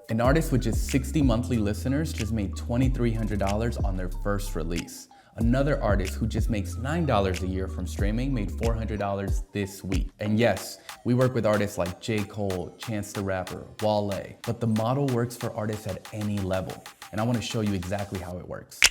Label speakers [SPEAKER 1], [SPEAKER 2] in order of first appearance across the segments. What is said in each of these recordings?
[SPEAKER 1] An artist with just 60 monthly listeners just made $2,300 on their first release. Another artist who just makes $9 a year from streaming made $400 this week. And yes, we work with artists like J. Cole, Chance the Rapper, Wale, but the model works for artists at any level. And I want to show you exactly how it works.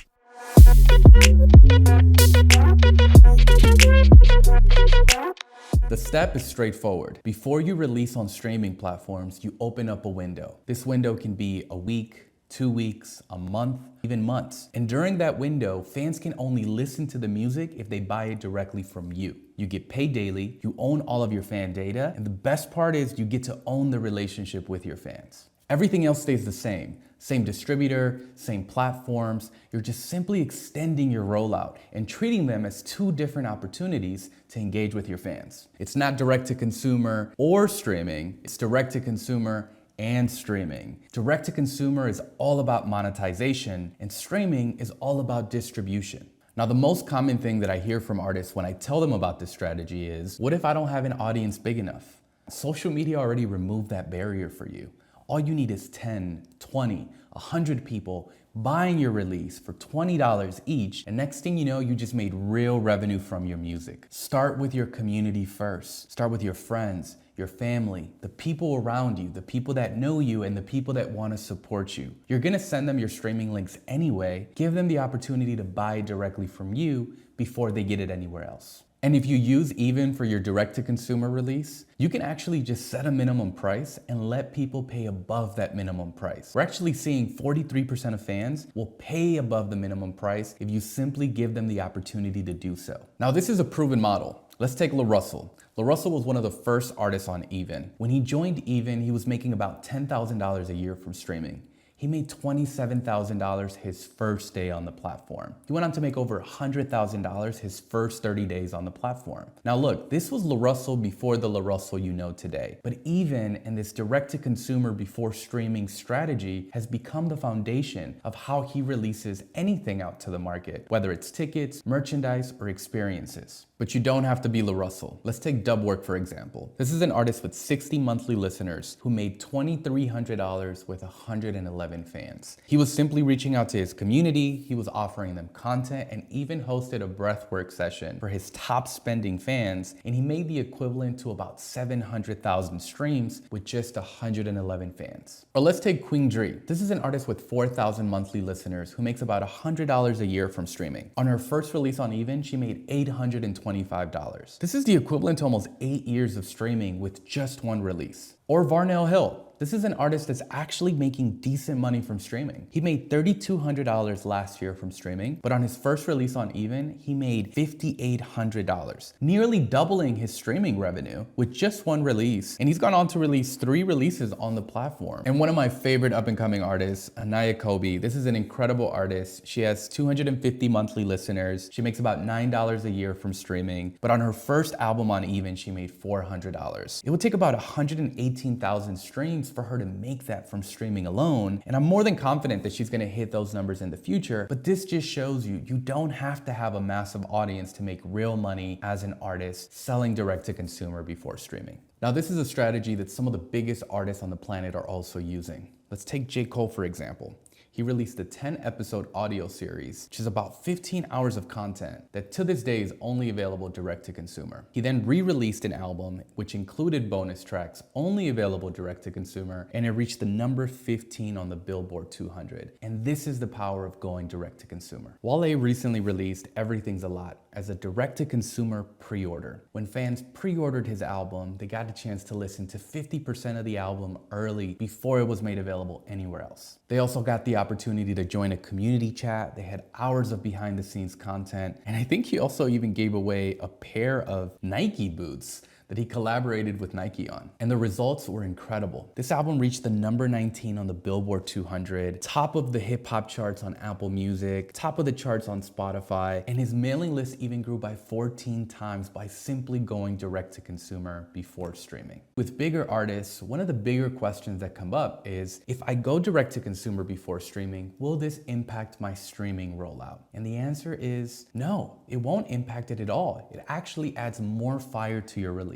[SPEAKER 1] The step is straightforward. Before you release on streaming platforms, you open up a window. This window can be a week, 2 weeks, a month, even months. And during that window, fans can only listen to the music if they buy it directly from you. You get paid daily, you own all of your fan data, and the best part is you get to own the relationship with your fans. Everything else stays the same. Same distributor, same platforms. You're just simply extending your rollout and treating them as two different opportunities to engage with your fans. It's not direct to consumer or streaming, it's direct to consumer and streaming. Direct to consumer is all about monetization, and streaming is all about distribution. Now, the most common thing that I hear from artists when I tell them about this strategy is, what if I don't have an audience big enough? Social media already removed that barrier for you. All you need is 10, 20, 100 people buying your release for $20 each, and next thing you know, you just made real revenue from your music. Start with your community first. Start with your friends, your family, the people around you, the people that know you, and the people that want to support you. You're gonna send them your streaming links anyway. Give them the opportunity to buy directly from you before they get it anywhere else. And if you use Even for your direct-to-consumer release, you can actually just set a minimum price and let people pay above that minimum price. We're actually seeing 43% of fans will pay above the minimum price if you simply give them the opportunity to do so. Now, this is a proven model. Let's take LaRussell. LaRussell was one of the first artists on Even. When he joined Even, he was making about $10,000 a year from streaming. He made $27,000 his first day on the platform. He went on to make over $100,000 his first 30 days on the platform. Now look, this was LaRussell before the LaRussell you know today. But Even and this direct-to-consumer before streaming strategy has become the foundation of how he releases anything out to the market, whether it's tickets, merchandise, or experiences. But you don't have to be LaRussell. Let's take DubWork for example. This is an artist with 60 monthly listeners who made $2,300 with 111 fans. He was simply reaching out to his community, he was offering them content, and even hosted a breathwork session for his top spending fans, and he made the equivalent to about 700,000 streams with just 111 fans. Or let's take Drie. This is an artist with 4,000 monthly listeners who makes about $100 a year from streaming. On her first release on Even, she made $825. This is the equivalent to almost 8 years of streaming with just one release. Or Varnell Hill. This is an artist that's actually making decent money from streaming. He made $3,200 last year from streaming, but on his first release on Even, he made $5,800, nearly doubling his streaming revenue with just one release. And he's gone on to release 3 releases on the platform. And one of my favorite up-and-coming artists, Anaya Kobe. This is an incredible artist. She has 250 monthly listeners. She makes about $9 a year from streaming, but on her first album on Even, she made $400. It would take about 118,000 streams for her to make that from streaming alone. And I'm more than confident that she's gonna hit those numbers in the future, but this just shows you, you don't have to have a massive audience to make real money as an artist selling direct to consumer before streaming. Now, this is a strategy that some of the biggest artists on the planet are also using. Let's take J. Cole, for example. He released a 10-episode audio series, which is about 15 hours of content that to this day is only available direct to consumer. He then re-released an album which included bonus tracks only available direct to consumer, and it reached the number 15 on the Billboard 200. And this is the power of going direct to consumer. Wale recently released Everything's a Lot as a direct to consumer pre-order. When fans pre-ordered his album, they got a chance to listen to 50% of the album early before it was made available anywhere else. They also got the opportunity to join a community chat. They had hours of behind the scenes content. And I think he also even gave away a pair of Nike boots that he collaborated with Nike on. And the results were incredible. This album reached the number 19 on the Billboard 200, top of the hip hop charts on Apple Music, top of the charts on Spotify, and his mailing list even grew by 14 times by simply going direct to consumer before streaming. With bigger artists, one of the bigger questions that come up is, if I go direct to consumer before streaming, will this impact my streaming rollout? And the answer is no, it won't impact it at all. It actually adds more fire to your release.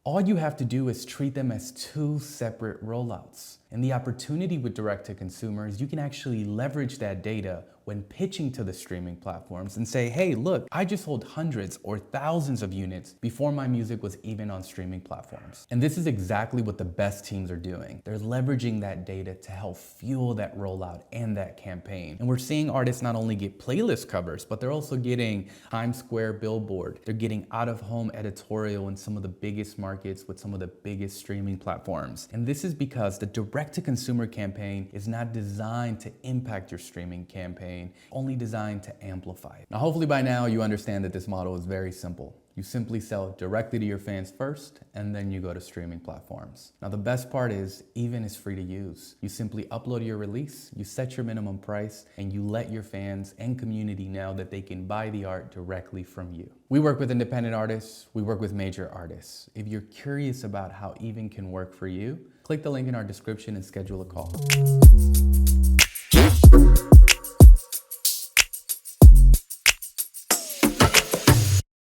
[SPEAKER 1] All you have to do is treat them as two separate rollouts. And the opportunity with direct to consumer is you can actually leverage that data when pitching to the streaming platforms and say, hey, look, I just sold hundreds or thousands of units before my music was even on streaming platforms. And this is exactly what the best teams are doing. They're leveraging that data to help fuel that rollout and that campaign. And we're seeing artists not only get playlist covers, but they're also getting Times Square billboard. They're getting out-of-home editorial in some of the biggest markets with some of the biggest streaming platforms. And this is because the direct-to-consumer campaign is not designed to impact your streaming campaign, only designed to amplify it. Now, hopefully by now you understand that this model is very simple. You simply sell directly to your fans first, and then you go to streaming platforms. Now, the best part is Even is free to use. You simply upload your release, you set your minimum price, and you let your fans and community know that they can buy the art directly from you. We work with independent artists, we work with major artists. If you're curious about how Even can work for you, click the link in our description and schedule a call.